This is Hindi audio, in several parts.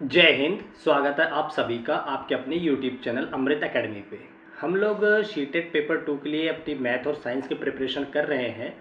जय हिंद। स्वागत है आप सभी का आपके अपने यूट्यूब चैनल अमृत एकेडमी पे। हम लोग शीटेड पेपर 2 के लिए अपनी मैथ और साइंस की प्रिपरेशन कर रहे हैं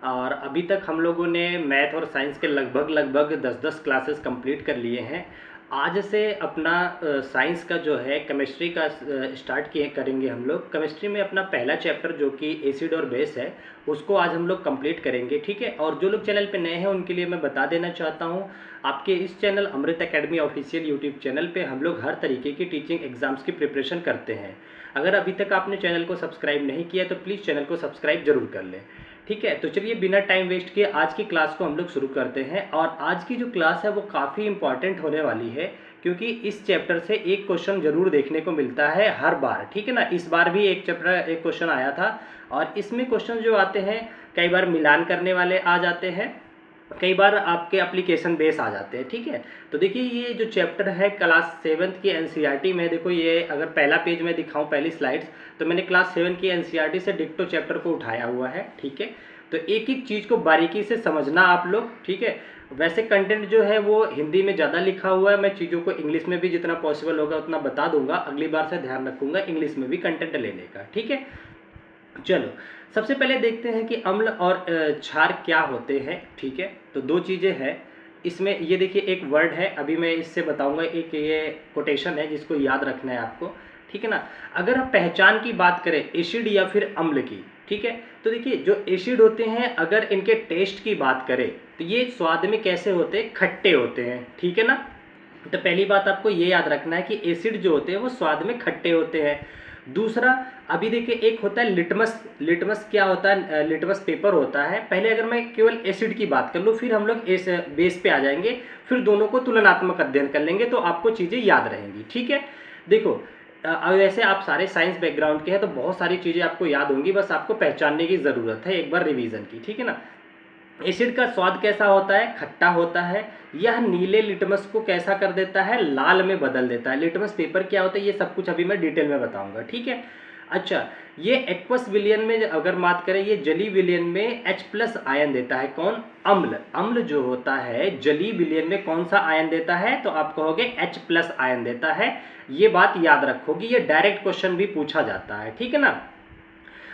और अभी तक हम लोगों ने मैथ और साइंस के लगभग 10-10 क्लासेस कंप्लीट कर लिए हैं। आज से अपना साइंस का जो है केमिस्ट्री का स्टार्ट किए करेंगे। हम लोग केमिस्ट्री में अपना पहला चैप्टर जो कि एसिड और बेस है उसको आज हम लोग कंप्लीट करेंगे, ठीक है। और जो लोग चैनल पे नए हैं उनके लिए मैं बता देना चाहता हूँ, आपके इस चैनल अमृत एकेडमी ऑफिशियल यूट्यूब चैनल पे हम लोग हर तरीके की टीचिंग एग्जाम्स की प्रिपरेशन करते हैं। अगर अभी तक आपने चैनल को सब्सक्राइब नहीं किया तो प्लीज़ चैनल को सब्सक्राइब जरूर कर लें, ठीक है। तो चलिए बिना टाइम वेस्ट किए आज की क्लास को हम लोग शुरू करते हैं। और आज की जो क्लास है वो काफ़ी इंपॉर्टेंट होने वाली है क्योंकि इस चैप्टर से एक क्वेश्चन जरूर देखने को मिलता है हर बार, ठीक है ना। इस बार भी एक क्वेश्चन आया था और इसमें क्वेश्चन जो आते हैं कई बार मिलान करने वाले आ जाते हैं, कई बार आपके एप्लीकेशन बेस आ जाते हैं, ठीक है। तो देखिए ये जो चैप्टर है क्लास 7th की एनसीईआरटी में, देखो ये अगर पहला पेज में दिखाऊं पहली स्लाइड्स, तो मैंने क्लास 7 की एनसीईआरटी से डिक्टो चैप्टर को उठाया हुआ है, ठीक है। तो एक एक चीज़ को बारीकी से समझना आप लोग, ठीक है। वैसे कंटेंट जो है वो हिंदी में ज़्यादा लिखा हुआ है, मैं चीज़ों को इंग्लिश में भी जितना पॉसिबल होगा उतना बता दूंगा। अगली बार से ध्यान रखूंगा इंग्लिश में भी कंटेंट लेने का, ठीक है। चलो सबसे पहले देखते हैं कि अम्ल और क्षार क्या होते हैं, ठीक है। तो दो चीज़ें हैं इसमें। ये देखिए एक वर्ड है, अभी मैं इससे बताऊंगा, एक ये कोटेशन है जिसको याद रखना है आपको, ठीक है ना। अगर हम पहचान की बात करें एसिड या फिर अम्ल की, ठीक है, तो देखिए जो एसिड होते हैं अगर इनके टेस्ट की बात करें तो ये स्वाद में कैसे होते हैं, खट्टे होते हैं, ठीक है ना। तो पहली बात आपको ये याद रखना है कि एसिड जो होते हैं वो स्वाद में खट्टे होते हैं। दूसरा, अभी देखिए एक होता है लिटमस। लिटमस क्या होता है, लिटमस पेपर होता है। पहले अगर मैं केवल एसिड की बात कर लूँ फिर हम लोग इस बेस पे आ जाएंगे, फिर दोनों को तुलनात्मक अध्ययन कर लेंगे तो आपको चीज़ें याद रहेंगी, ठीक है। देखो वैसे आप सारे साइंस बैकग्राउंड के हैं तो बहुत सारी चीज़ें आपको याद होंगी, बस आपको पहचानने की ज़रूरत है एक बार रिवीजन की, ठीक है ना। एसिड का स्वाद कैसा होता है, खट्टा होता है। यह नीले लिटमस को कैसा कर देता है, लाल में बदल देता है। लिटमस पेपर क्या होता है ये सब कुछ अभी मैं डिटेल में बताऊंगा, ठीक है। अच्छा, ये एक्वस विलियन में अगर बात करें, ये जली विलियन में H+ आयन देता है। कौन, अम्ल। अम्ल जो होता है जली विलियन में कौन सा आयन देता है, तो आप कहोगे H+ आयन देता है। ये बात याद रखोगी, ये डायरेक्ट क्वेश्चन भी पूछा जाता है, ठीक है ना।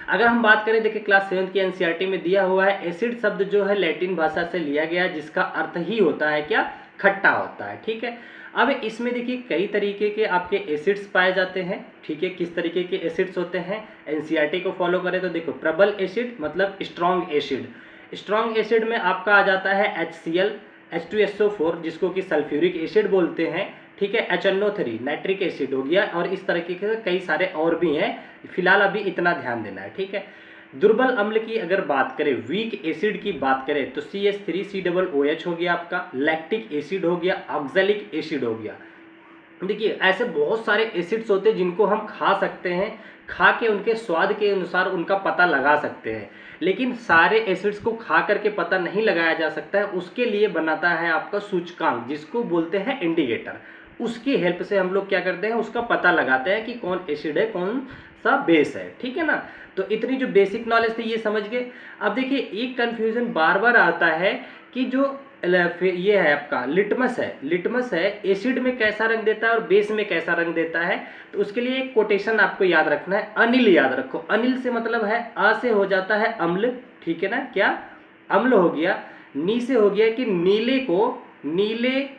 अगर हम बात करें, देखिए क्लास 7 की एनसीईआरटी में दिया हुआ है एसिड शब्द जो है लैटिन भाषा से लिया गया जिसका अर्थ ही होता है क्या, खट्टा होता है, ठीक है। अब इसमें देखिए कई तरीके के आपके एसिड्स पाए जाते हैं, ठीक है। किस तरीके के एसिड्स होते हैं, एनसीईआरटी को फॉलो करें तो देखो प्रबल एसिड मतलब स्ट्रॉन्ग एसिड। स्ट्रॉन्ग एसिड में आपका आ जाता है HCl, H2SO4 जिसको कि सल्फ्यूरिक एसिड बोलते हैं, ठीक है। HNO3 नाइट्रिक एसिड हो गया, और इस तरीके के कई सारे और भी हैं, फिलहाल अभी इतना ध्यान देना है, ठीक है। दुर्बल अम्ल की अगर बात करें, वीक एसिड की बात करें तो CH3COOH हो गया आपका, लैक्टिक एसिड हो गया, ऑक्जेलिक एसिड हो गया। देखिए ऐसे बहुत सारे एसिड्स होते हैं जिनको हम खा सकते हैं, खा के उनके स्वाद के अनुसार उनका पता लगा सकते हैं, लेकिन सारे एसिड्स को खा करके पता नहीं लगाया जा सकता है। उसके लिए बनाता है आपका सूचकांक जिसको बोलते हैं इंडिकेटर। उसकी हेल्प से हम लोग क्या करते हैं, उसका पता लगाते हैं कि कौन एसिड है कौन सा बेस है, ठीक है ना। तो इतनी जो बेसिक नॉलेज थी ये समझ गए। अब देखिए एक कंफ्यूजन बार बार आता है कि जो ये है आपका लिटमस है, लिटमस है एसिड में कैसा रंग देता है और बेस में कैसा रंग देता है। तो उसके लिए एक कोटेशन आपको याद रखना है, अनिल याद रखो। अनिल से मतलब है अ से हो जाता है अम्ल, ठीक है ना, क्या अम्ल हो गया। नी से हो गया कि नीले को नीले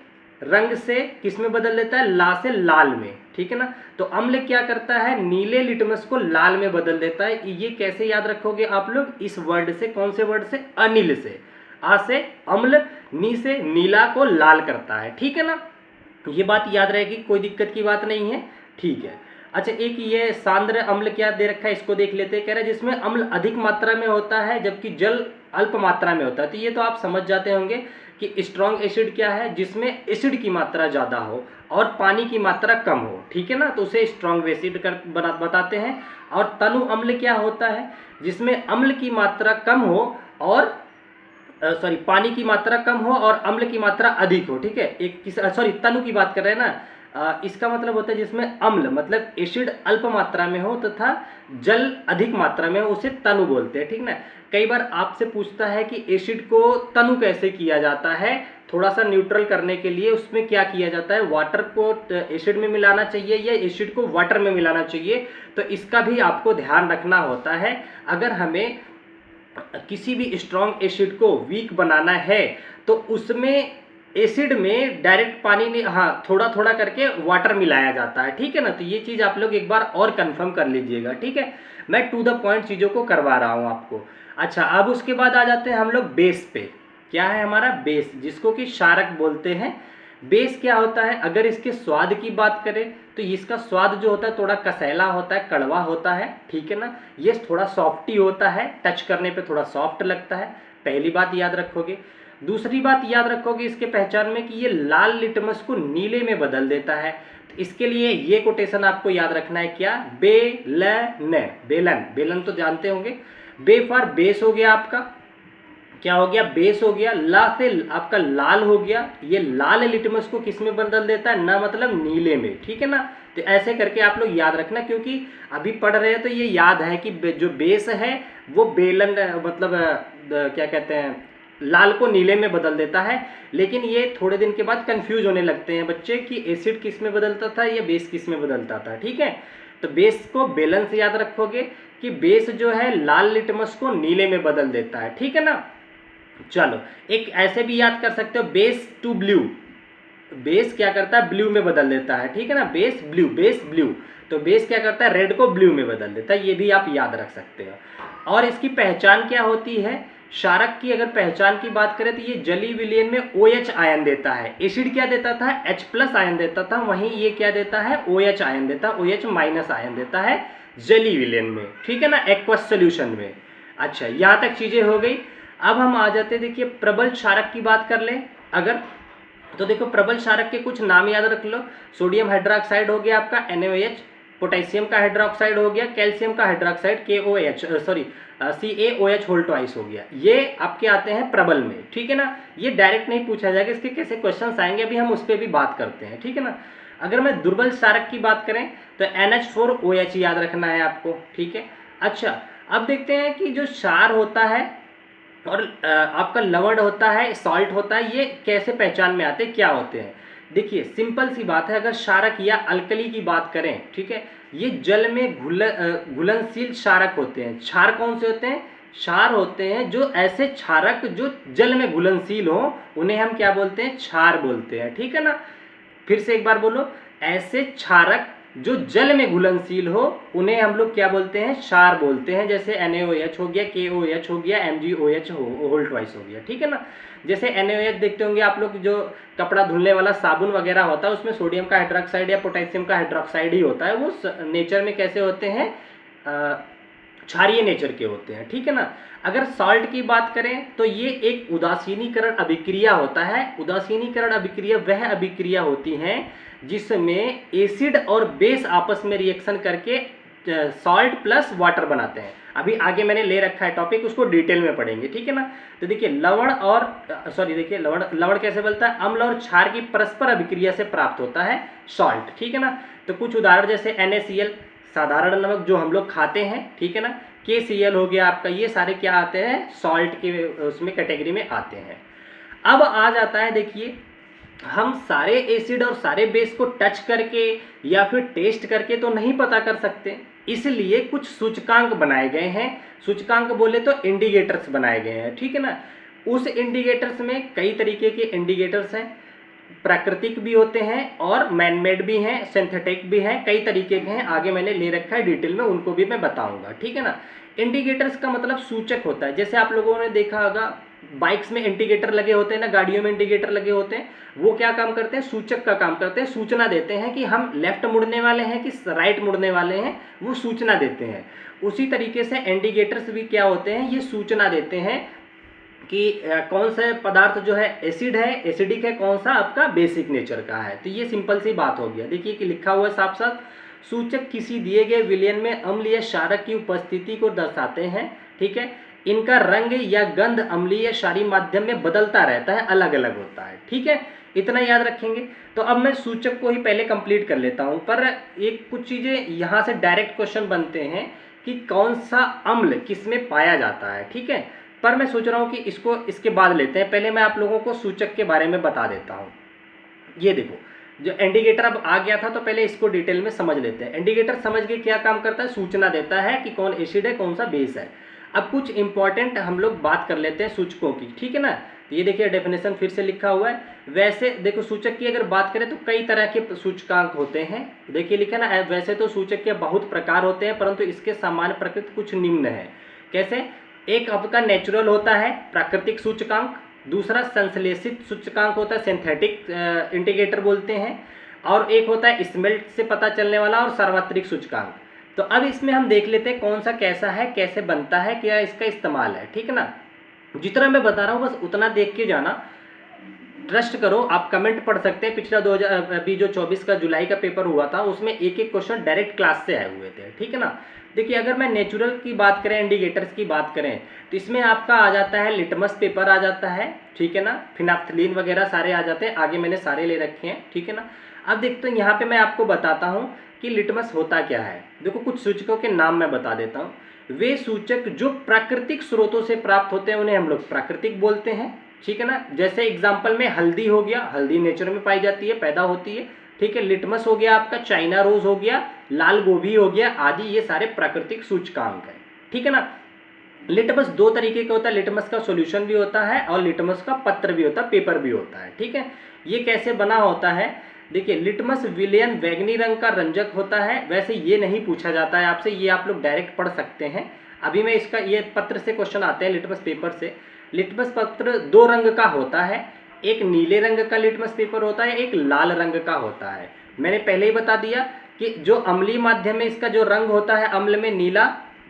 रंग से किस में बदल देता है, ला से लाल में, ठीक है ना। तो अम्ल क्या करता है, नीले लिटमस को लाल में बदल देता है। ये कैसे याद रखोगे आप लोग, इस वर्ड से, कौन से वर्ड से, अनिल से। आ से अम्ल, नी से नीला को लाल करता है, ठीक है ना। ये बात याद रहेगी, कोई दिक्कत की बात नहीं है, ठीक है। अच्छा, एक ये सांद्र अम्ल क्या दे रखा है इसको देख लेते हैं। कह रहा है जिसमें अम्ल अधिक मात्रा में होता है जबकि जल अल्प मात्रा में होता है। तो ये तो आप समझ जाते होंगे कि स्ट्रॉन्ग एसिड क्या है, जिसमें एसिड की मात्रा ज़्यादा हो और पानी की मात्रा कम हो, ठीक है ना, तो उसे स्ट्रॉन्ग एसिड बताते हैं। और तनु अम्ल क्या होता है, जिसमें अम्ल की मात्रा कम हो और पानी की मात्रा कम हो और अम्ल की मात्रा अधिक हो, ठीक है। एक तनु की बात कर रहे हैं ना, इसका मतलब होता है जिसमें अम्ल मतलब एसिड अल्प मात्रा में हो तथा जल अधिक मात्रा में हो, उसे तनु बोलते हैं, ठीक ना। कई बार आपसे पूछता है कि एसिड को तनु कैसे किया जाता है, थोड़ा सा न्यूट्रल करने के लिए उसमें क्या किया जाता है, वाटर को एसिड में मिलाना चाहिए या एसिड को वाटर में मिलाना चाहिए। तो इसका भी आपको ध्यान रखना होता है। अगर हमें किसी भी स्ट्रॉन्ग एसिड को वीक बनाना है तो उसमें एसिड में डायरेक्ट पानी नहीं, हाँ थोड़ा थोड़ा करके वाटर मिलाया जाता है, ठीक है ना। तो ये चीज़ आप लोग एक बार और कंफर्म कर लीजिएगा, ठीक है। मैं टू द पॉइंट चीज़ों को करवा रहा हूँ आपको। अच्छा, अब उसके बाद आ जाते हैं हम लोग बेस पे। क्या है हमारा बेस, जिसको कि क्षारक बोलते हैं। बेस क्या होता है, अगर इसके स्वाद की बात करें तो इसका स्वाद जो होता है थोड़ा कसैला होता है, कड़वा होता है, ठीक है ना। ये थोड़ा सॉफ्टी होता है, टच करने पे थोड़ा सॉफ्ट लगता है, पहली बात याद रखोगे। दूसरी बात याद रखोगे इसके पहचान में कि ये लाल लिटमस को नीले में बदल देता है। तो इसके लिए ये कोटेशन आपको याद रखना है, क्या, बेलन। बेलन, बेलन तो जानते होंगे। बे फॉर बेस हो गया आपका, क्या हो गया, बेस हो गया। ला से आपका लाल हो गया, ये लाल लिटमस को किस में बदल देता है, ना मतलब नीले में, ठीक है ना। तो ऐसे करके आप लोग याद रखना, क्योंकि अभी पढ़ रहे हैं तो ये याद है कि जो बेस है वो बेलन मतलब क्या कहते हैं, लाल को नीले में बदल देता है। लेकिन ये थोड़े दिन के बाद कंफ्यूज होने लगते हैं बच्चे कि एसिड किस में बदलता था या बेस किस में बदलता था, ठीक है। तो बेस को बेलन से याद रखोगे कि बेस जो है लाल लिटमस को नीले में बदल देता है, ठीक है ना। चलो, एक ऐसे भी याद कर सकते हो, बेस टू ब्लू। बेस क्या करता है, ब्लू में बदल देता है, ठीक है ना। बेस ब्लू, बेस ब्लू, तो बेस क्या करता है, रेड को ब्लू में बदल देता है। ये भी आप याद रख सकते हो। और इसकी पहचान क्या होती है, क्षारक की अगर पहचान की बात करें तो ये जली विलयन में OH आयन देता है। एसिड क्या देता था, H+ आयन देता था, वहीं ये क्या देता है, OH आयन देता है, OH- आयन देता है जली विलयन में, ठीक है ना, एक्वस सोल्यूशन में। अच्छा, यहाँ तक चीजें हो गई। अब हम आ जाते हैं, देखिए प्रबल क्षारक की बात कर लें अगर, तो देखो प्रबल क्षारक के कुछ नाम याद रख लो। सोडियम हाइड्रोक्साइड हो गया आपका NaOH, पोटेशियम का हाइड्रोक्साइड हो गया, कैल्शियम का हाइड्रोक्साइड CaOH हो गया। ये आपके आते हैं प्रबल में, ठीक है ना। ये डायरेक्ट नहीं पूछा जाएगा, इसके कैसे क्वेश्चंस आएंगे अभी हम उस पर भी बात करते हैं, ठीक है ना। अगर मैं दुर्बल क्षारक की बात करें तो NH4OH याद रखना है आपको, ठीक है। अच्छा, अब देखते हैं कि जो क्षार होता है और आपका लवण होता है, सॉल्ट होता है, ये कैसे पहचान में आते हैं, क्या होते हैं। देखिए सिंपल सी बात है, अगर क्षारक या अल्कली की बात करें, ठीक है, ये जल में घुलनशील क्षारक होते हैं। क्षार कौन से होते हैं, क्षार होते हैं जो ऐसे क्षारक जो जल में घुलनशील हो, उन्हें हम क्या बोलते हैं, क्षार बोलते हैं, ठीक है ना। फिर से एक बार बोलो, ऐसे क्षारक जो जल में घुलनशील हो उन्हें हम लोग क्या बोलते हैं, क्षार बोलते हैं। जैसे NaOH हो गया, KOH हो गया, MgOH होल ट्वाइस हो गया, ठीक है ना। जैसे NaOH देखते होंगे आप लोग, जो कपड़ा धुलने वाला साबुन वगैरह होता है उसमें सोडियम का हाइड्रोक्साइड या पोटेशियम का हाइड्रोक्साइड ही होता है। वो नेचर में कैसे होते हैं, क्षारीय नेचर के होते हैं, ठीक है ना। अगर सॉल्ट की बात करें तो ये एक उदासीनीकरण अभिक्रिया होता है। उदासीनीकरण अभिक्रिया वह अभिक्रिया होती है जिसमें एसिड और बेस आपस में रिएक्शन करके सॉल्ट प्लस वाटर बनाते हैं। अभी आगे मैंने ले रखा है टॉपिक, उसको डिटेल में पढ़ेंगे, ठीक है ना। तो देखिए लवण और देखिए लवण कैसे बनता है, अम्ल और क्षार की परस्पर अभिक्रिया से प्राप्त होता है सॉल्ट, ठीक है ना। तो कुछ उदाहरण जैसे NaCl, साधारण नमक जो हम लोग खाते हैं, ठीक है ना, KCl हो गया आपका, ये सारे क्या आते हैं, सॉल्ट के उसमें कैटेगरी में आते हैं। अब आ जाता है, देखिए हम सारे एसिड और सारे बेस को टच करके या फिर टेस्ट करके तो नहीं पता कर सकते, इसलिए कुछ सूचकांक बनाए गए हैं। सूचकांक बोले तो इंडिकेटर्स बनाए गए हैं, ठीक है ना। उस इंडिकेटर्स में कई तरीके के इंडिकेटर्स हैं, प्राकृतिक भी होते हैं और मैनमेड भी हैं, सिंथेटिक भी हैं, कई तरीके के हैं। आगे मैंने ले रखा है डिटेल में, उनको भी मैं बताऊंगा, ठीक है ना। इंडिकेटर्स का मतलब सूचक होता है। जैसे आप लोगों ने देखा होगा बाइक्स में इंडिकेटर लगे होते हैं ना, गाड़ियों में इंडिकेटर लगे होते हैं, वो क्या काम करते हैं, सूचक का काम करते हैं। सूचना देते हैं कि हम लेफ्ट मुड़ने वाले हैं कि राइट मुड़ने वाले हैं, वो सूचना देते हैं। उसी तरीके से इंडिकेटर्स भी क्या होते हैं, ये सूचना देते हैं कि कौन सा पदार्थ जो है एसिड है, एसिडिक है, कौन सा आपका बेसिक नेचर का है। तो ये सिंपल सी बात हो गया। देखिए कि लिखा हुआ है साफ साफ, सूचक किसी दिए गए विलयन में अम्ल या क्षारक की उपस्थिति को दर्शाते हैं, ठीक है। इनका रंग या गंध अम्लीय क्षारीय माध्यम में बदलता रहता है, अलग अलग होता है, ठीक है। इतना याद रखेंगे। तो अब मैं सूचक को ही पहले कंप्लीट कर लेता हूं, पर एक कुछ चीजें यहाँ से डायरेक्ट क्वेश्चन बनते हैं कि कौन सा अम्ल किस में पाया जाता है, ठीक है। पर मैं सोच रहा हूँ कि इसको इसके बाद लेते हैं। पहले मैं आप लोगों को सूचक के बारे में बता देता हूँ। ये देखो, जो इंडिकेटर अब आ गया था तो पहले इसको डिटेल में समझ लेते हैं। इंडिकेटर समझ के क्या काम करता है, सूचना देता है कि कौन एसिड है कौन सा बेस है। अब कुछ इंपॉर्टेंट हम लोग बात कर लेते हैं सूचकों की, ठीक है ना। तो ये देखिए डेफिनेशन फिर से लिखा हुआ है। वैसे देखो सूचक की अगर बात करें तो कई तरह के सूचकांक होते हैं। देखिए लिखा ना, वैसे तो सूचक के बहुत प्रकार होते हैं परंतु इसके सामान्य प्रकृति कुछ निम्न है। कैसे, एक आपका नेचुरल होता है प्राकृतिक सूचकांक, दूसरा संश्लेषित सूचकांक होता है सिंथेटिक इंडिकेटर बोलते हैं, और एक होता है स्मेल्ट से पता चलने वाला और सार्वत्रिक सूचकांक। तो अब इसमें हम देख लेते हैं कौन सा कैसा है, कैसे बनता है, क्या इसका इस्तेमाल है, ठीक है ना। जितना मैं बता रहा हूँ बस उतना देख के जाना, ट्रस्ट करो। आप कमेंट पढ़ सकते हैं। पिछला 2000 अभी जो 24 का जुलाई का पेपर हुआ था उसमें एक एक क्वेश्चन डायरेक्ट क्लास से आए हुए थे, ठीक है ना। देखिए अगर मैं नेचुरल की बात करें, इंडिकेटर्स की बात करें, तो इसमें आपका आ जाता है लिटमस पेपर आ जाता है, ठीक है ना, फिनाफ्थलीन वगैरह सारे आ जाते हैं। आगे मैंने सारे ले रखे हैं, ठीक है ना। अब देखते हैं यहाँ पे मैं आपको बताता हूँ कि लिटमस होता क्या है। देखो कुछ सूचकों के नाम मैं बता देता हूँ। वे सूचक जो प्राकृतिक स्रोतों से प्राप्त होते हैं उन्हें हम लोग प्राकृतिक बोलते हैं, ठीक है ना। जैसे एग्जाम्पल में हल्दी हो गया, हल्दी नेचर में पाई जाती है, पैदा होती है, ठीक है। लिटमस हो गया आपका, चाइना रोज हो गया, लाल गोभी हो गया आदि, ये सारे प्राकृतिक सूचकांक है, ठीक है ना। लिटमस दो तरीके का होता है, लिटमस का सॉल्यूशन भी होता है और लिटमस का पत्र भी होता है, पेपर भी होता है, ठीक है। ये कैसे बना होता है, देखिए लिटमस विलयन बैगनी रंग का रंजक होता है। वैसे ये नहीं पूछा जाता है आपसे, ये आप लोग डायरेक्ट पढ़ सकते हैं। अभी मैं इसका ये पत्र से क्वेश्चन आते हैं, लिटमस पेपर से। लिटमस पत्र दो रंग का होता है, एक नीले रंग का लिटमस पेपर होता है, एक लाल रंग का होता है। मैंने पहले ही बता दिया कि जो अम्लीय माध्यम में इसका जो रंग होता है अम्ल में नीला,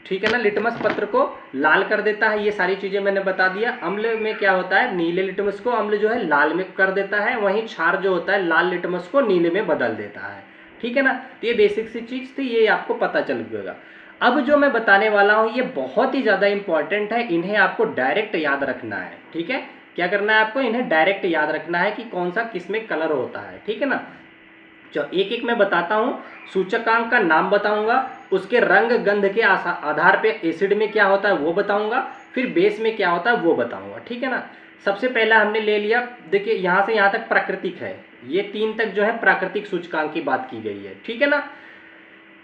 ठीक है ना, लिटमस पत्र को लाल कर देता है। ये सारी चीजें मैंने बता दिया। अम्ल में क्या होता है, नीले लिटमस को अम्ल जो है लाल में कर देता है, वहीं क्षार जो होता है लाल लिटमस को नीले में बदल देता है, ठीक है ना। तो ये बेसिक सी चीज थी, ये आपको पता चल गएगा। अब जो मैं बताने वाला हूँ ये बहुत ही ज्यादा इंपॉर्टेंट है, इन्हें आपको डायरेक्ट याद रखना है, ठीक है। क्या करना है आपको, इन्हें डायरेक्ट याद रखना है कि कौन सा किसमें कलर होता है, ठीक है ना। चलो एक एक मैं बताता हूँ। सूचकांक का नाम बताऊंगा, उसके रंग गंध के आधार पे एसिड में क्या होता है वो बताऊंगा, फिर बेस में क्या होता है वो बताऊंगा, ठीक है ना। सबसे पहला हमने ले लिया, देखिए यहाँ से यहाँ तक प्राकृतिक है, ये 3 तक जो है प्राकृतिक सूचकांक की बात की गई है, ठीक है ना।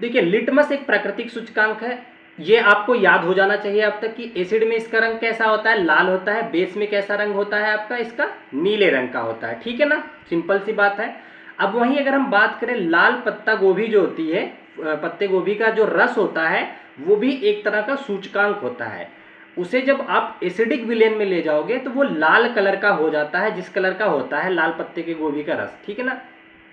देखिए लिटमस एक प्राकृतिक सूचकांक है, ये आपको याद हो जाना चाहिए अब तक कि एसिड में इसका रंग कैसा होता है, लाल होता है। बेस में कैसा रंग होता है आपका, इसका नीले रंग का होता है, ठीक है ना। सिंपल सी बात है। अब वहीं अगर हम बात करें लाल पत्ता गोभी जो होती है, पत्ते गोभी का जो रस होता है वो भी एक तरह का सूचकांक होता है। उसे जब आप एसिडिक विलेन में ले जाओगे तो वो लाल कलर का हो जाता है, जिस कलर का होता है लाल पत्ते के गोभी का रस, ठीक है ना।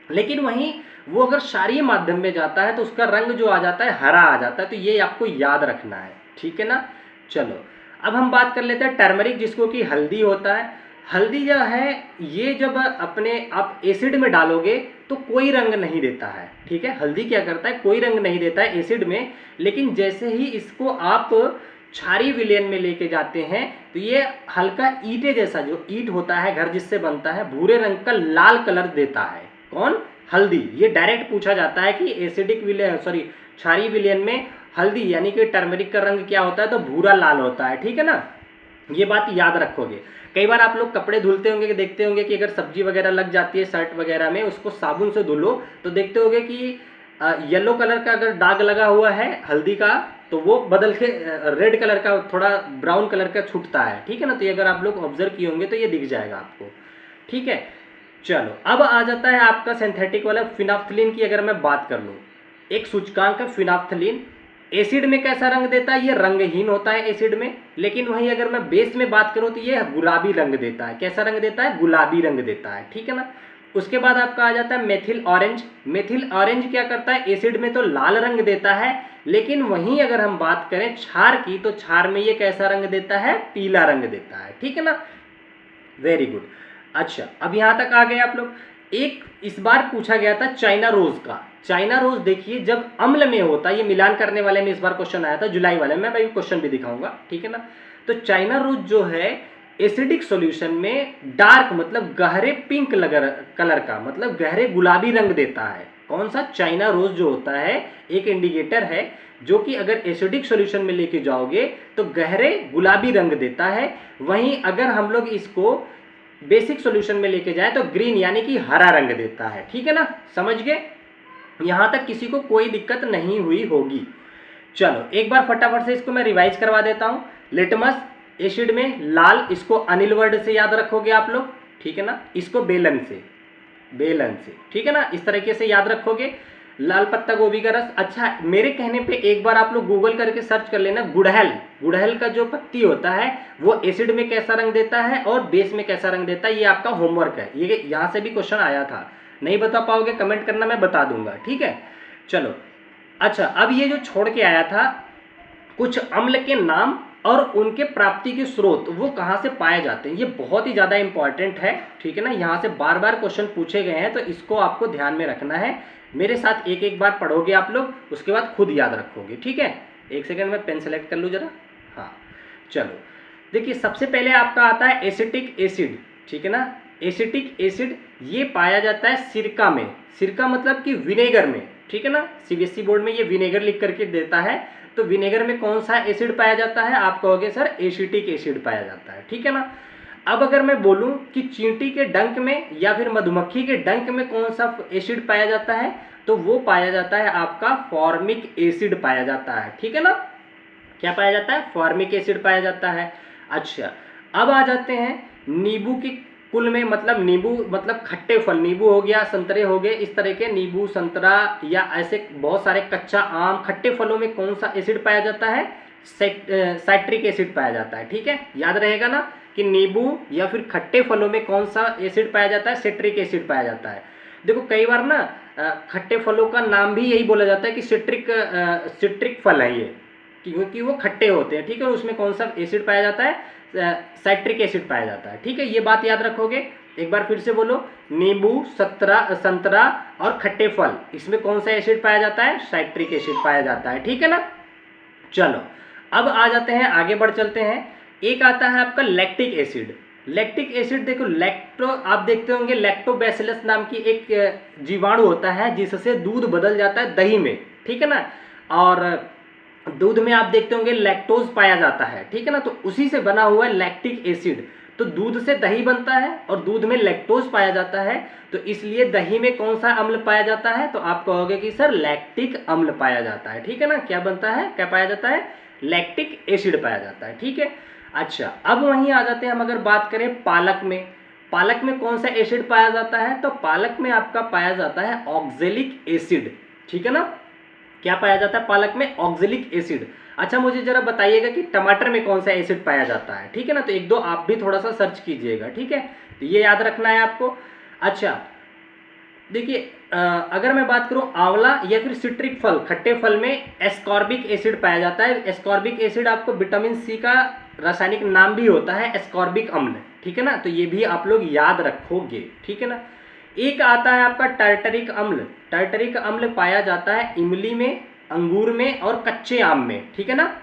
लेकिन वहीं वो अगर क्षारीय माध्यम में जाता है तो उसका रंग जो आ जाता है हरा आ जाता है। तो ये आपको याद रखना है, ठीक है ना। चलो अब हम बात कर लेते हैं टर्मरिक, जिसको कि हल्दी होता है। हल्दी जो है ये जब अपने आप एसिड में डालोगे तो कोई रंग नहीं देता है, ठीक है। हल्दी क्या करता है, कोई रंग नहीं देता है एसिड में, लेकिन जैसे ही इसको आप क्षारीय विलयन में लेके जाते हैं तो ये हल्का ईंटे जैसा, जो ईंट होता है घर जिससे बनता है, भूरे रंग का लाल कलर देता है। कौन, हल्दी। ये डायरेक्ट पूछा जाता है कि एसिडिक विलयन क्षारीय विलयन में हल्दी यानी कि टर्मरिक का रंग क्या होता है, तो भूरा लाल होता है, ठीक है ना। ये बात याद रखोगे। कई बार आप लोग कपड़े धुलते होंगे कि देखते होंगे कि अगर सब्जी वगैरह लग जाती है शर्ट वगैरह में, उसको साबुन से धुलो तो देखते होंगे कि येलो कलर का अगर दाग लगा हुआ है हल्दी का तो वो बदल के रेड कलर का, थोड़ा ब्राउन कलर का छूटता है, ठीक है ना। तो ये अगर आप लोग ऑब्जर्व किए होंगे तो ये दिख जाएगा आपको, ठीक है। चलो अब आ जाता है आपका सिंथेटिक वाला फिनाफ्थलीन की। अगर मैं बात कर लूँ, एक सूचकांक है फिनाफ्थलीन, एसिड में कैसा रंग देता है, ये रंगहीन होता है एसिड में। लेकिन वहीं अगर मैं बेस में बात करूं तो ये गुलाबी रंग देता है। कैसा रंग देता है, गुलाबी रंग देता है, ठीक है ना। उसके बाद आपका आ जाता है मेथिल ऑरेंज। मेथिल ऑरेंज क्या करता है, एसिड में तो लाल रंग देता है, लेकिन वहीं अगर हम बात करें क्षार की तो क्षार में ये कैसा रंग देता है, पीला रंग देता है, ठीक है ना। Very good. अच्छा अब यहाँ तक आ गए आप लोग। एक इस बार पूछा गया था चाइना रोज का। चाइना रोज देखिए जब अम्ल में होता है, ये मिलान करने वाले में इस बार क्वेश्चन आया था जुलाई वाले में, मैं क्वेश्चन भी दिखाऊंगा, ठीक है ना। तो चाइना रोज जो है एसिडिक सॉल्यूशन में डार्क मतलब गहरे पिंक कलर का, मतलब गहरे गुलाबी रंग देता है, कौन सा? चाइना रोज जो होता है एक इंडिकेटर है जो कि अगर एसिडिक सॉल्यूशन में लेके जाओगे तो गहरे गुलाबी रंग देता है, वहीं अगर हम लोग इसको बेसिक सॉल्यूशन में लेके जाए तो ग्रीन यानी कि हरा रंग देता है। ठीक है ना, समझ गए? यहां तक किसी को कोई दिक्कत नहीं हुई होगी। चलो एक बार फटाफट से इसको मैं रिवाइज करवा देता हूं। लिटमस एसिड में लाल, इसको अनिल वर्ड से याद रखोगे आप लोग, ठीक है ना। इसको बेलन से, ठीक है ना, इस तरीके से याद रखोगे। लाल पत्ता गोभी का रस। अच्छा, मेरे कहने पे एक बार आप लोग गूगल करके सर्च कर लेना, गुड़हल का जो पत्ती होता है वो एसिड में कैसा रंग देता है और बेस में कैसा रंग देता है। ये आपका होमवर्क है, ये यहाँ से भी क्वेश्चन आया था। नहीं बता पाओगे कमेंट करना, मैं बता दूंगा, ठीक है। चलो अच्छा, अब ये जो छोड़ के आया था कुछ अम्ल के नाम और उनके प्राप्ति के स्रोत, वो कहाँ से पाए जाते हैं, ये बहुत ही ज़्यादा इंपॉर्टेंट है, ठीक है ना। यहाँ से बार बार क्वेश्चन पूछे गए हैं तो इसको आपको ध्यान में रखना है। मेरे साथ एक एक बार पढ़ोगे आप लोग, उसके बाद खुद याद रखोगे, ठीक है। एक सेकंड में पेन सेलेक्ट कर लूँ जरा। हाँ चलो, देखिए सबसे पहले आपका आता है एसिटिक एसिड, ठीक है ना। एसिटिक एसिड ये पाया जाता है सिरका में, सिरका मतलब कि विनेगर में, ठीक है ना। सीबीएसई बोर्ड में ये विनेगर लिख करके देता है, तो विनेगर में कौन सा एसिड पाया जाता है? आप कहोगे सर एसिटिक एसिड पाया जाता है, ठीक है ना। अब अगर मैं बोलूं कि चींटी के डंक में या फिर मधुमक्खी के डंक में कौन सा एसिड पाया जाता है, तो वो पाया जाता है आपका फॉर्मिक एसिड पाया जाता है, ठीक है ना। क्या पाया जाता है? फॉर्मिक एसिड पाया जाता है। अच्छा, अब आ जाते हैं नींबू की कुल में, मतलब नींबू मतलब खट्टे फल, नींबू हो गया, संतरे हो गए, इस तरह के नींबू, संतरा या ऐसे बहुत सारे कच्चा आम, खट्टे फलों में कौन सा एसिड पाया जाता है? साइट्रिक एसिड पाया जाता है, ठीक है। याद रहेगा ना कि नींबू या फिर खट्टे फलों में कौन सा एसिड पाया जाता है? सिट्रिक एसिड पाया जाता है। देखो कई बार ना खट्टे फलों का नाम भी यही बोला जाता है कि सिट्रिक फल है ये, क्योंकि वो खट्टे होते हैं, ठीक है। उसमें कौन सा एसिड पाया जाता है? साइट्रिक एसिड पाया जाता है, ठीक है। ये बात याद रखोगे। एक बार फिर से बोलो, नींबू, संतरा और खट्टे फल, इसमें कौन सा एसिड पाया जाता है? साइट्रिक एसिड पाया जाता है, ठीक है ना। चलो अब आ जाते हैं, आगे बढ़ चलते हैं। एक आता है आपका लैक्टिक एसिड। लैक्टिक एसिड देखो, लैक्टो आप देखते होंगे, लैक्टोबैसिलस नाम की एक जीवाणु होता है जिससे दूध बदल जाता है दही में, ठीक है ना। और दूध में आप देखते होंगे लैक्टोज पाया जाता है, ठीक है ना। तो उसी से बना हुआ है लैक्टिक एसिड। तो दूध से दही बनता है और दूध में लैक्टोज पाया जाता है, तो इसलिए दही में कौन सा अम्ल पाया जाता है? तो आप कहोगे कि सर लैक्टिक अम्ल पाया जाता है, ठीक है ना। क्या बनता है, क्या पाया जाता है? लैक्टिक एसिड पाया जाता है, ठीक है। अच्छा, अब वहीं आ जाते हैं हम, अगर बात करें पालक में, पालक में कौन सा एसिड पाया जाता है? तो पालक में आपका पाया जाता है ऑक्जेलिक एसिड, ठीक है ना। क्या पाया जाता है पालक में? Oxalic acid. अच्छा, मुझे जरा बताइएगा कि टमाटर में कौन सा एसिड पाया जाता है, ठीक है ना। तो एक दो आप भी थोड़ा सा सर्च कीजिएगा, ठीक है। तो ये याद रखना है आपको। अच्छा देखिए, अगर मैं बात करूं आंवला या फिर सिट्रिक फल, खट्टे फल में एस्कॉर्बिक एसिड पाया जाता है। एस्कॉर्बिक एसिड आपको विटामिन सी का रासायनिक नाम भी होता है एस्कॉर्बिक अम्ल, ठीक है ना। तो ये भी आप लोग याद रखोगे, ठीक है ना। एक आता है आपका टार्टरिक अम्ल। टार्टरिक अम्ल पाया जाता है इमली में, अंगूर में और कच्चे आम में, ठीक है ना।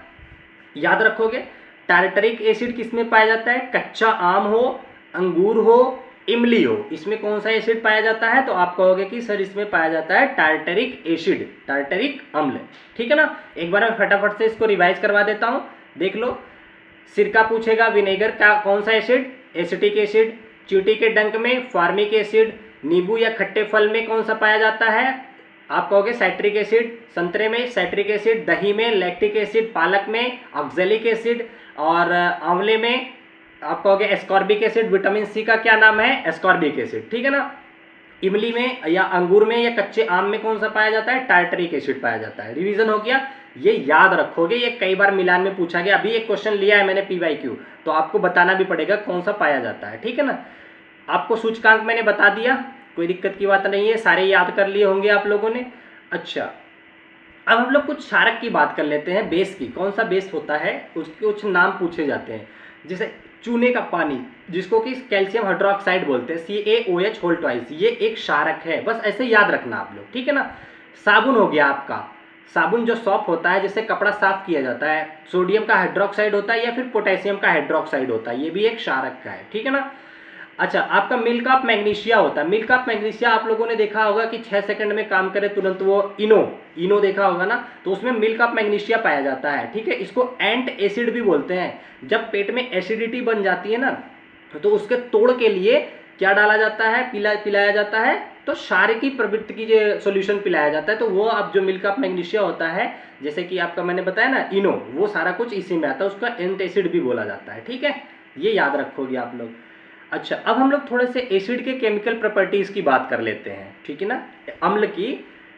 याद रखोगे। टार्टरिक एसिड किस में पाया जाता है? कच्चा आम हो, अंगूर हो, इमली हो, इसमें कौन सा एसिड पाया जाता है? तो आप कहोगे कि सर इसमें पाया जाता है टार्टरिक एसिड, टार्टरिक अम्ल, ठीक है ना। एक बार मैं फटाफट से इसको रिवाइज करवा देता हूं, देख लो। सिरका पूछेगा, विनेगर का कौन सा एसिड? Acetic acid. चींटी के डंक में फॉर्मिक एसिड। नींबू या खट्टे फल में कौन सा पाया जाता है? आप कहोगे साइट्रिक एसिड। संतरे में साइट्रिक एसिड, दही में लैक्टिक एसिड, पालक में ऑक्जेलिक एसिड और आंवले में आप कहोगे एस्कॉर्बिक एसिड। विटामिन सी का क्या नाम है? एस्कॉर्बिक एसिड, ठीक है ना। इमली में या अंगूर में या कच्चे आम में कौन सा पाया जाता है? टार्टरिक एसिड पाया जाता है। रिवीजन हो गया, ये याद रखोगे, ये कई बार मिलान में पूछा गया। अभी एक क्वेश्चन लिया है मैंने PYQ, तो आपको बताना भी पड़ेगा कौन सा पाया जाता है, ठीक है ना। आपको सूचकांक मैंने बता दिया, कोई दिक्कत की बात नहीं है, सारे याद कर लिए होंगे आप लोगों ने। अच्छा, अब हम लोग कुछ क्षारक की बात कर लेते हैं, बेस की। कौन सा बेस होता है उसके कुछ नाम पूछे जाते हैं, जैसे चूने का पानी जिसको कि कैल्शियम हाइड्रोक्साइड बोलते हैं, CaOH2, ये एक क्षारक है, बस ऐसे याद रखना आप लोग, ठीक है ना। साबुन हो गया आपका, साबुन जो सॉप होता है जिससे कपड़ा साफ किया जाता है, सोडियम का हाइड्रोक्साइड होता है या फिर पोटेशियम का हाइड्रोक्साइड होता है, ये भी एक क्षारक का है, ठीक है ना। अच्छा, आपका मिल्क ऑफ मैग्नीशिया होता है। मिल्क ऑफ मैग्नीशिया आप लोगों ने देखा होगा कि 6 सेकंड में काम करे तुरंत, वो इनो इनो देखा होगा ना, तो उसमें मिल्क ऑफ मैग्नीशिया पाया जाता है। ठीक है, इसको एंट एसिड भी बोलते हैं। जब पेट में एसिडिटी बन जाती है ना, तो उसके तोड़ के लिए क्या डाला जाता है, पिलाया जाता है, तो क्षारीय प्रवृत्ति की जो सोल्यूशन पिलाया जाता है। तो वो अब जो मिल्क ऑफ मैग्नीशिया होता है, जैसे कि आपका मैंने बताया ना इनो, वो सारा कुछ इसी में आता है, उसका एंटासिड भी बोला जाता है। ठीक है, ये याद रखोगे आप लोग। अच्छा, अब हम लोग थोड़े से एसिड के केमिकल प्रॉपर्टीज की बात कर लेते हैं। ठीक है ना, अम्ल की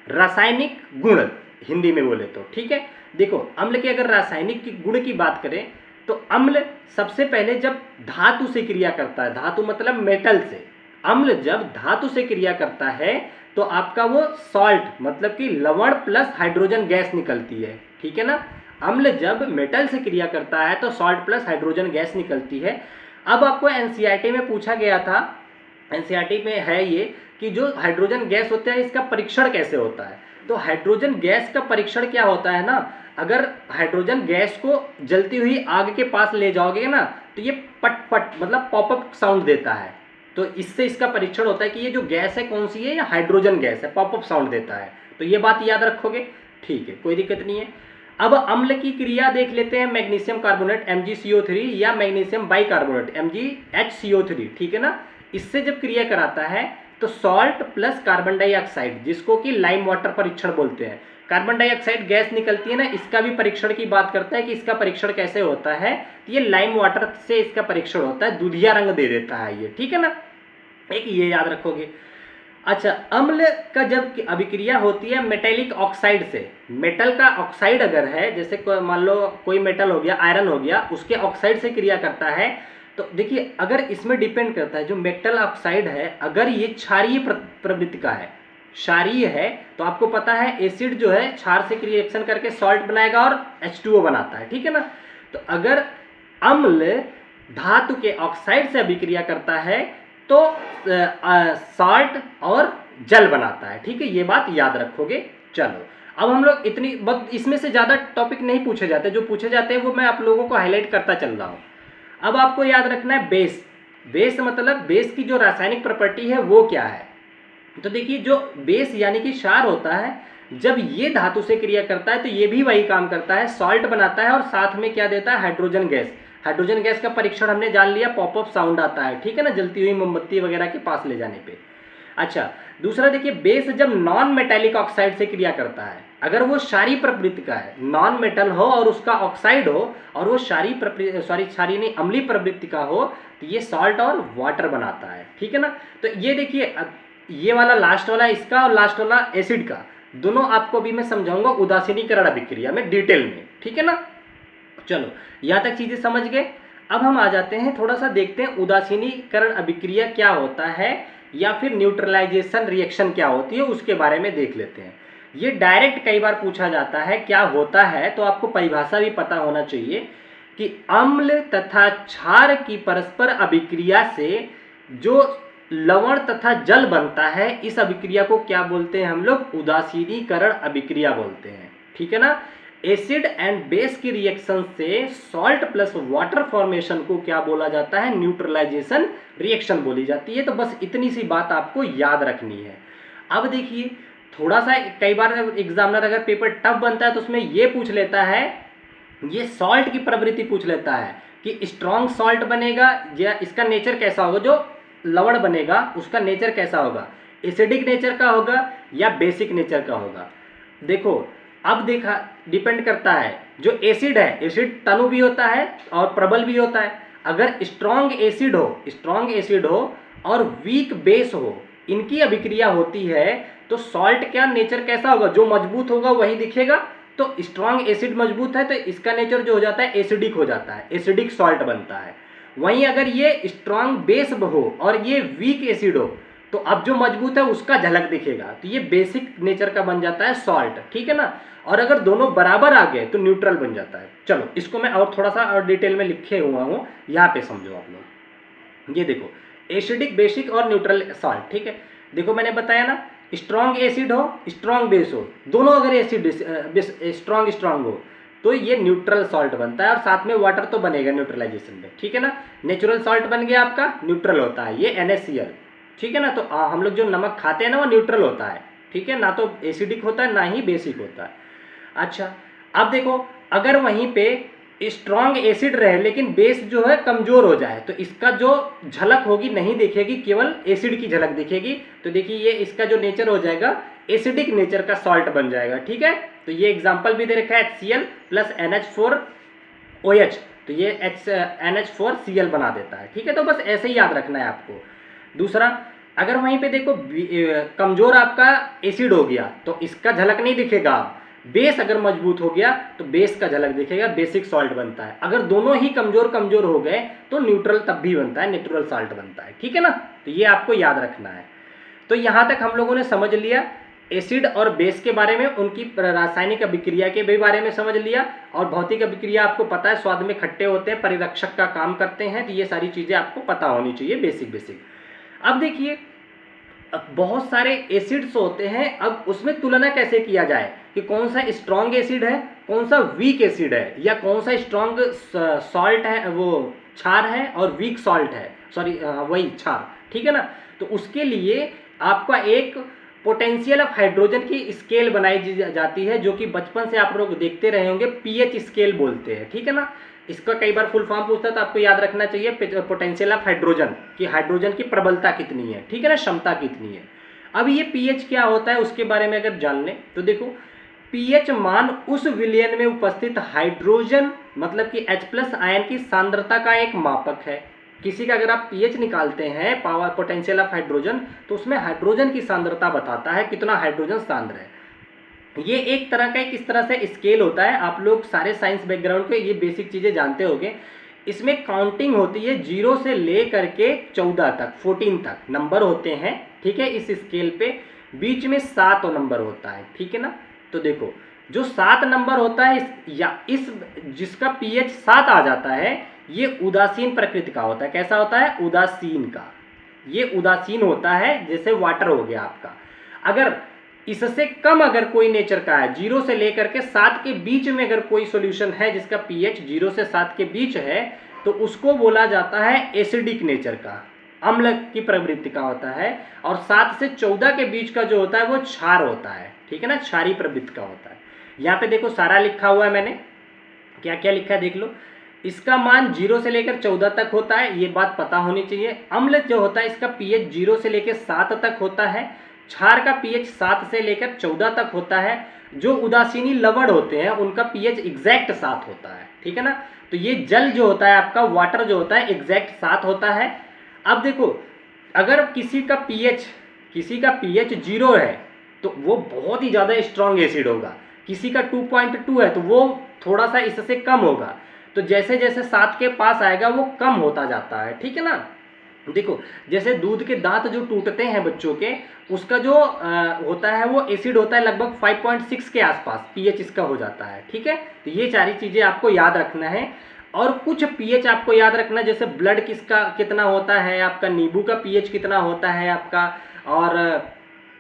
रासायनिक गुण हिंदी में बोले तो। ठीक है, देखो अम्ल के अगर रासायनिक गुण की बात करें तो अम्ल सबसे पहले जब धातु से क्रिया करता है, धातु मतलब मेटल से, अम्ल जब धातु से क्रिया करता है तो आपका वो सॉल्ट मतलब कि लवण प्लस हाइड्रोजन गैस निकलती है। ठीक है ना, अम्ल जब मेटल से क्रिया करता है तो सॉल्ट प्लस हाइड्रोजन गैस निकलती है। अब आपको एनसीईआरटी में पूछा गया था, एनसीईआरटी में है ये कि जो हाइड्रोजन गैस होता है इसका परीक्षण कैसे होता है। तो हाइड्रोजन गैस का परीक्षण क्या होता है ना, अगर हाइड्रोजन गैस को जलती हुई आग के पास ले जाओगे ना तो ये पट पट मतलब पॉपअप साउंड देता है। तो इससे इसका परीक्षण होता है कि ये जो गैस है कौन सी है, या हाइड्रोजन गैस है, पॉपअप साउंड देता है। तो ये बात याद रखोगे, ठीक है, कोई दिक्कत नहीं है। अब अम्ल की क्रिया देख लेते हैं, मैग्नीशियम कार्बोनेट MgCO3 या मैग्नीशियम बाइकार्बोनेट MgHCO3। ठीक है ना, इससे जब क्रिया कराता है तो सॉल्ट प्लस कार्बन डाइऑक्साइड, जिसको कि लाइम वाटर परीक्षण बोलते हैं, कार्बन डाइऑक्साइड गैस निकलती है ना, इसका भी परीक्षण की बात करता है कि इसका परीक्षण कैसे होता है। तो ये लाइम वाटर से इसका परीक्षण होता है, दूधिया रंग दे देता है ये। ठीक है ना, एक ये याद रखोगे। अच्छा, अम्ल का जब अभिक्रिया होती है मेटेलिक ऑक्साइड से, मेटल का ऑक्साइड अगर है, जैसे मान लो कोई मेटल हो गया, आयरन हो गया, उसके ऑक्साइड से क्रिया करता है, तो देखिए अगर इसमें डिपेंड करता है जो मेटल ऑक्साइड है, अगर ये क्षारीय प्रवृत्ति का है, क्षारीय है, तो आपको पता है एसिड जो है क्षार से रिएक्शन करके सॉल्ट बनाएगा और H2O बनाता है। ठीक है ना, तो अगर अम्ल धातु के ऑक्साइड से अभिक्रिया करता है तो साल्ट और जल बनाता है। ठीक है, ये बात याद रखोगे। चलो, अब हम लोग इतनी इसमें से ज़्यादा टॉपिक नहीं पूछे जाते, जो पूछे जाते हैं वो मैं आप लोगों को हाईलाइट करता चल रहा हूँ। अब आपको याद रखना है बेस। बेस मतलब बेस की जो रासायनिक प्रॉपर्टी है वो क्या है। तो देखिए, जो बेस यानी कि क्षार होता है, जब ये धातु से क्रिया करता है तो ये भी वही काम करता है, सॉल्ट बनाता है और साथ में क्या देता है, हाइड्रोजन गैस। हाइड्रोजन गैस का परीक्षण हमने जान लिया, पॉपअप साउंड आता है। ठीक है ना, जलती हुई मोमबत्ती वगैरह के पास ले जाने पे। अच्छा, दूसरा देखिए, बेस जब नॉन मेटेलिक ऑक्साइड से क्रिया करता है, अगर वो क्षारीय प्रवृत्ति का है, नॉन मेटल हो और उसका ऑक्साइड हो और वो क्षारीय नहीं अम्लीय प्रवृत्ति का हो, तो ये सॉल्ट और वाटर बनाता है। ठीक है ना, तो ये देखिए, ये वाला लास्ट वाला इसका और लास्ट वाला एसिड का, दोनों आपको भी मैं समझाऊंगा उदासीनीकरण अभिक्रिया में डिटेल में। ठीक है ना, चलो यहाँ तक चीजें समझ गए। अब हम आ जाते हैं, थोड़ा सा देखते हैं उदासीनीकरण अभिक्रिया क्या होता है या फिर न्यूट्रलाइजेशन रिएक्शन क्या होती है, उसके बारे में देख लेते हैं। ये डायरेक्ट कई बार पूछा जाता है क्या होता है, तो आपको परिभाषा भी पता होना चाहिए कि अम्ल तथा क्षार की परस्पर अभिक्रिया से जो लवण तथा जल बनता है, इस अभिक्रिया को क्या बोलते हैं हम लोग, उदासीनीकरण अभिक्रिया बोलते हैं। ठीक है ना, एसिड एंड बेस की रिएक्शन से सॉल्ट प्लस वाटर फॉर्मेशन को क्या बोला जाता है, न्यूट्रलाइजेशन रिएक्शन बोली जाती है। तो बस इतनी सी बात आपको याद रखनी है। अब देखिए, थोड़ा सा कई बार एग्जामिनर अगर पेपर टफ बनता है तो उसमें ये पूछ लेता है, ये सॉल्ट की प्रवृत्ति पूछ लेता है कि स्ट्रॉन्ग सॉल्ट बनेगा या इसका नेचर कैसा होगा, जो लवण बनेगा उसका नेचर कैसा होगा, एसिडिक नेचर का होगा या बेसिक नेचर का होगा। देखो, अब देखा डिपेंड करता है, जो एसिड है, एसिड तनु भी होता है और प्रबल भी होता है। अगर स्ट्रॉन्ग एसिड हो और वीक बेस हो, इनकी अभिक्रिया होती है तो सॉल्ट क्या नेचर कैसा होगा, जो मजबूत होगा वही दिखेगा। तो स्ट्रॉन्ग एसिड मजबूत है तो इसका नेचर जो हो जाता है एसिडिक हो जाता है, एसिडिक सॉल्ट बनता है। वहीं अगर ये स्ट्रॉन्ग बेस हो और ये वीक एसिड हो तो अब जो मजबूत है उसका झलक दिखेगा, तो ये बेसिक नेचर का बन जाता है सॉल्ट। ठीक है ना, और अगर दोनों बराबर आ गए तो न्यूट्रल बन जाता है। चलो, इसको मैं और थोड़ा सा और डिटेल में लिखे हुआ हूँ, यहाँ पे समझो आप लोग। ये देखो, एसिडिक, बेसिक और न्यूट्रल सॉल्ट। ठीक है, देखो मैंने बताया ना, स्ट्रॉन्ग एसिड हो, स्ट्रॉन्ग बेस हो, दोनों अगर एसिड स्ट्रॉन्ग हो तो ये न्यूट्रल सॉल्ट बनता है और साथ में वाटर तो बनेगा न्यूट्रलाइजेशन में, ठीक है ना। नेचुरल सॉल्ट बन गया आपका, न्यूट्रल होता है ये NaCl, ठीक है ना। तो हम लोग जो नमक खाते हैं ना वो न्यूट्रल होता है, ठीक है ना, तो एसिडिक होता है ना ही बेसिक होता है। अच्छा अब देखो, अगर वहीं पे स्ट्रॉन्ग एसिड रहे लेकिन बेस जो है कमजोर हो जाए तो इसका जो झलक होगी नहीं दिखेगी, केवल एसिड की झलक दिखेगी। तो देखिए ये इसका जो नेचर हो जाएगा एसिडिक नेचर का सॉल्ट बन जाएगा, ठीक है। तो ये एग्जांपल भी दे रखा है HCl प्लस NH4OH, तो ये NH4Cl बना देता है, ठीक है। तो बस ऐसे ही याद रखना है आपको। दूसरा, अगर वहीं पे देखो कमजोर आपका एसिड हो गया तो इसका झलक नहीं दिखेगा। बेस अगर मजबूत हो गया तो बेस का झलक दिखेगा, बेसिक सॉल्ट बनता है। अगर दोनों ही कमजोर हो गए तो न्यूट्रल तब भी बनता है, नेचुरल सॉल्ट बनता है, ठीक है ना। तो ये आपको याद रखना है। तो यहाँ तक हम लोगों ने समझ लिया एसिड और बेस के बारे में, उनकी रासायनिक अभिक्रिया के भी बारे में समझ लिया। और भौतिक अभिक्रिया आपको पता है स्वाद में खट्टे होते हैं, परिरक्षक का काम करते हैं। तो ये सारी चीज़ें आपको पता होनी चाहिए बेसिक। अब देखिए बहुत सारे एसिड्स होते हैं, अब उसमें तुलना कैसे किया जाए कि कौन सा स्ट्रॉन्ग एसिड है, कौन सा वीक एसिड है, या कौन सा स्ट्रॉन्ग सॉल्ट है, वो क्षार है, और वीक सॉल्ट है, सॉरी वही क्षार, ठीक है ना। तो उसके लिए आपका एक पोटेंशियल ऑफ हाइड्रोजन की स्केल बनाई जाती है, जो कि बचपन से आप लोग देखते रहे होंगे, पीएच स्केल बोलते हैं, ठीक है ना। इसका कई बार फुल फॉर्म पूछता है तो आपको याद रखना चाहिए पोटेंशियल ऑफ हाइड्रोजन, कि हाइड्रोजन की प्रबलता कितनी है, ठीक है ना, क्षमता कितनी है। अब ये पीएच क्या होता है उसके बारे में अगर जान लें तो देखो, पीएच मान उस विलयन में उपस्थित हाइड्रोजन मतलब कि H+ आयन की सांद्रता का एक मापक है। किसी का अगर आप पीएच निकालते हैं, पावर पोटेंशियल ऑफ हाइड्रोजन, तो उसमें हाइड्रोजन की सांद्रता बताता है कितना हाइड्रोजन सांद्र है। ये एक तरह का इस तरह से स्केल होता है। आप लोग सारे साइंस बैकग्राउंड के ये बेसिक चीज़ें जानते होंगे। इसमें काउंटिंग होती है 0 से ले करके 14 तक, 14 तक नंबर होते हैं, ठीक है। इस स्केल पे बीच में 7 नंबर होता है, ठीक है ना। तो देखो जो 7 नंबर होता है इस जिसका पीएच 7 आ जाता है, ये उदासीन प्रकृति का होता है। कैसा होता है? उदासीन का। ये उदासीन होता है, जैसे वाटर हो गया आपका। अगर इससे कम अगर कोई नेचर का है, 0 से लेकर के 7 के बीच में अगर कोई सॉल्यूशन है जिसका पीएच 0 से 7 के बीच है, तो उसको बोला जाता है एसिडिक नेचर का, अम्ल की प्रवृत्ति का होता है। और 7 से 14 के बीच का जो होता है वो क्षार होता है, ठीक है ना, क्षारीय प्रवृत्ति का होता है। यहाँ पे देखो सारा लिखा हुआ है मैंने, क्या क्या लिखा है देख लो। इसका मान 0 से लेकर 14 तक होता है, ये बात पता होनी चाहिए। अम्ल जो होता है इसका पीएच 0 से लेकर 7 तक होता है। क्षार का पीएच 7 से लेकर 14 तक होता है। जो उदासीनी लवण होते हैं उनका पीएच एग्जैक्ट 7 होता है, ठीक है ना। तो ये जल जो होता है आपका, वाटर जो होता है, एग्जैक्ट 7 होता है। अब देखो अगर किसी का पीएच 0 है तो वो बहुत ही ज़्यादा स्ट्रॉन्ग एसिड होगा। किसी का 2.2 है तो वो थोड़ा सा इससे कम होगा। तो जैसे जैसे 7 के पास आएगा वो कम होता जाता है, ठीक है ना। देखो जैसे दूध के दांत जो टूटते हैं बच्चों के, उसका जो होता है वो एसिड होता है लगभग 5.6 के आसपास पीएच इसका हो जाता है, ठीक है। तो ये सारी चीज़ें आपको याद रखना है। और कुछ पीएच आपको याद रखना है, जैसे ब्लड किसका कितना होता है, आपका नींबू का पीएच कितना होता है आपका, और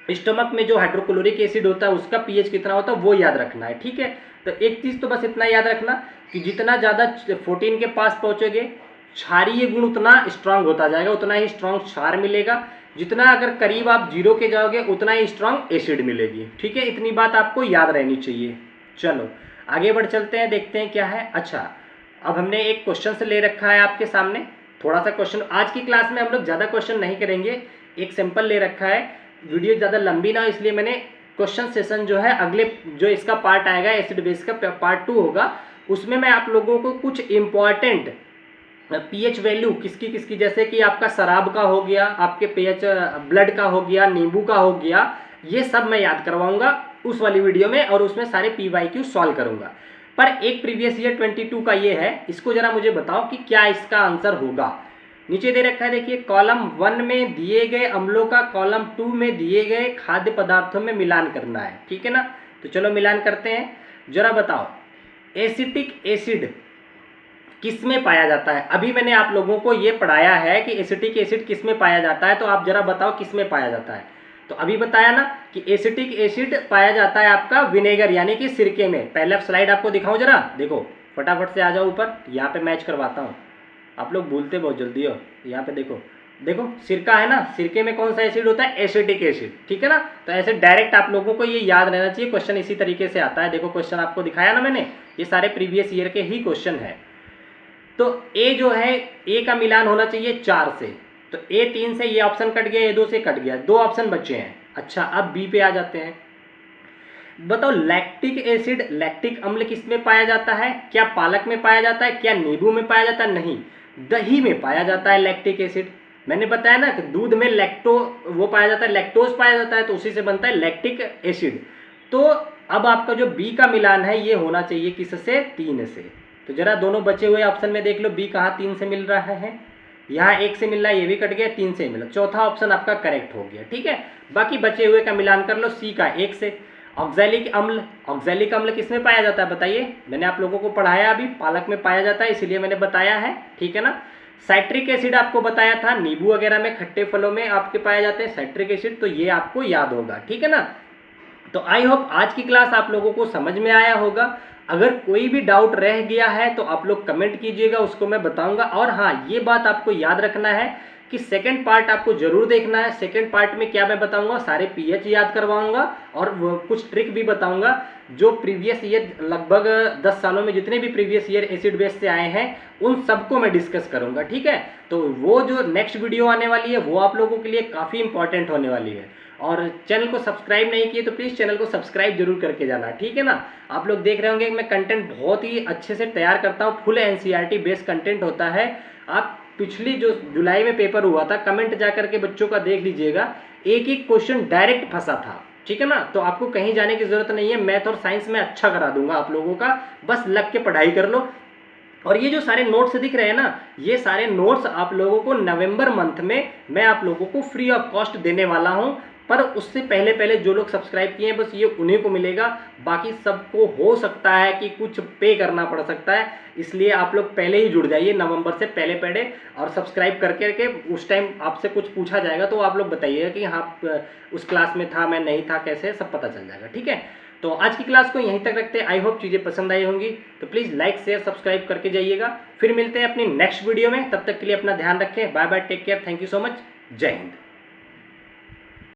स्टमक में जो हाइड्रोक्लोरिक एसिड होता है उसका पीएच कितना होता है वो याद रखना है, ठीक है। तो एक चीज़ तो बस इतना याद रखना कि जितना ज़्यादा 14 के पास पहुँचोगे, क्षारीय गुण उतना स्ट्रांग होता जाएगा, उतना ही स्ट्रांग क्षार मिलेगा। जितना अगर करीब आप 0 के जाओगे उतना ही स्ट्रांग एसिड मिलेगी, ठीक है। इतनी बात आपको याद रहनी चाहिए। चलो आगे बढ़ चलते हैं, देखते हैं क्या है। अच्छा अब हमने एक क्वेश्चन से ले रखा है आपके सामने, थोड़ा सा क्वेश्चन। आज की क्लास में हम लोग ज़्यादा क्वेश्चन नहीं करेंगे, एक सिंपल ले रखा है, वीडियो ज़्यादा लंबी ना, इसलिए मैंने क्वेश्चन सेशन जो है अगले जो इसका पार्ट आएगा एसिड बेस का पार्ट 2 होगा, उसमें मैं आप लोगों को कुछ इम्पॉर्टेंट पीएच वैल्यू किसकी किसकी, जैसे कि आपका शराब का हो गया, आपके पीएच ब्लड का हो गया, नींबू का हो गया, ये सब मैं याद करवाऊंगा उस वाली वीडियो में, और उसमें सारे PYQ सॉल्व करूंगा। पर एक प्रीवियस ईयर 22 का ये है, इसको जरा मुझे बताओ कि क्या इसका आंसर होगा। नीचे दे रखा है देखिए, कॉलम 1 में दिए गए अम्लों का कॉलम 2 में दिए गए खाद्य पदार्थों में मिलान करना है, ठीक है ना। तो चलो मिलान करते हैं। जरा बताओ एसिटिक एसिड किस में पाया जाता है। अभी मैंने आप लोगों को ये पढ़ाया है कि एसिटिक एसिड किस में पाया जाता है, तो आप जरा बताओ किस में पाया जाता है। तो अभी बताया ना कि एसिटिक एसिड पाया जाता है आपका विनेगर यानी कि सिरके में। पहले स्लाइड आपको दिखाऊं जरा, देखो फटाफट से आ जाओ ऊपर, यहाँ पे मैच करवाता हूँ, आप लोग भूलते बहुत जल्दी हो। यहाँ पे देखो, देखो सिरका है ना, सिरके में कौन सा एसिड होता है, एसिटिक एसिड, ठीक है ना। तो ऐसे डायरेक्ट आप लोगों को ये याद रहना चाहिए, क्वेश्चन इसी तरीके से आता है। देखो क्वेश्चन आपको दिखाया ना मैंने, ये सारे प्रीवियस ईयर के ही क्वेश्चन है। तो ए जो है, ए का मिलान होना चाहिए 4 से, तो ए 3 से, ये ऑप्शन कट गया, ए 2 से कट गया, 2 ऑप्शन बचे हैं। अच्छा अब बी पे आ जाते हैं। बताओ लैक्टिक एसिड, लैक्टिक अम्ल किसमें पाया जाता है, क्या पालक में पाया जाता है, क्या नींबू में पाया जाता है, नहीं दही में पाया जाता है लैक्टिक एसिड। मैंने बताया ना कि दूध में लैक्टो वो पाया जाता है, लैक्टोज पाया जाता है, तो उसी से बनता है लैक्टिक एसिड। तो अब आपका जो बी का मिलान है ये होना चाहिए किससे, 3 से। तो जरा दोनों बचे हुए ऑप्शन में देख लो, बी कहाँ 3 से मिल रहा है, यहाँ 1 से मिल रहा है, ये भी कट गया, 3 से मिला, चौथा ऑप्शन आपका करेक्ट हो गया, ठीक है। बाकी बचे हुए का मिलान कर लो, सी का 1 से। ऑक्सैलिक अम्ल, ऑक्सैलिक अम्ल किसमें पाया जाता है बताइए, मैंने आप लोगों को पढ़ाया अभी, पालक में पाया जाता है इसीलिए मैंने बताया है, ठीक है ना। साइट्रिक एसिड आपको बताया था, नींबू वगैरह में, खट्टे फलों में आपके पाए जाते हैं साइट्रिक एसिड, तो ये आपको याद होगा, ठीक है ना। तो आई होप आज की क्लास आप लोगों को समझ में आया होगा। अगर कोई भी डाउट रह गया है तो आप लोग कमेंट कीजिएगा, उसको मैं बताऊंगा। और हाँ, ये बात आपको याद रखना है कि सेकंड पार्ट आपको जरूर देखना है। सेकंड पार्ट में क्या मैं बताऊंगा, सारे पीएच याद करवाऊंगा और कुछ ट्रिक भी बताऊंगा जो प्रीवियस ईयर, लगभग 10 सालों में जितने भी प्रीवियस ईयर एसिड बेस से आए हैं उन सबको मैं डिस्कस करूंगा, ठीक है। तो वो जो नेक्स्ट वीडियो आने वाली है वो आप लोगों के लिए काफ़ी इंपॉर्टेंट होने वाली है। और चैनल को सब्सक्राइब नहीं किए तो प्लीज़ चैनल को सब्सक्राइब जरूर करके जाना, ठीक है ना। आप लोग देख रहे होंगे कि मैं कंटेंट बहुत ही अच्छे से तैयार करता हूँ, फुल एनसीईआरटी बेस्ड कंटेंट होता है। आप पिछली जो जुलाई में पेपर हुआ था, कमेंट जा करके बच्चों का देख लीजिएगा, एक एक क्वेश्चन डायरेक्ट फंसा था, ठीक है ना। तो आपको कहीं जाने की जरूरत नहीं है, मैथ और साइंस में अच्छा करा दूंगा आप लोगों का, बस लग के पढ़ाई कर लो। और ये जो सारे नोट्स दिख रहे हैं ना, ये सारे नोट्स आप लोगों को नवंबर मंथ में मैं आप लोगों को फ्री ऑफ कॉस्ट देने वाला हूं। पर उससे पहले पहले जो लोग सब्सक्राइब किए हैं बस ये उन्हीं को मिलेगा, बाकी सबको हो सकता है कि कुछ पे करना पड़ सकता है, इसलिए आप लोग पहले ही जुड़ जाइए नवंबर से पहले पहले और सब्सक्राइब करके के उस टाइम आपसे कुछ पूछा जाएगा तो आप लोग बताइएगा कि हाँ उस क्लास में था, मैं नहीं था, कैसे, सब पता चल जाएगा, ठीक है। तो आज की क्लास को यहीं तक रखते हैं। आई होप चीज़ें पसंद आई होंगी, तो प्लीज़ लाइक शेयर सब्सक्राइब करके जाइएगा। फिर मिलते हैं अपनी नेक्स्ट वीडियो में, तब तक के लिए अपना ध्यान रखें। Bye bye, take care, thank you so much, Jai Hind.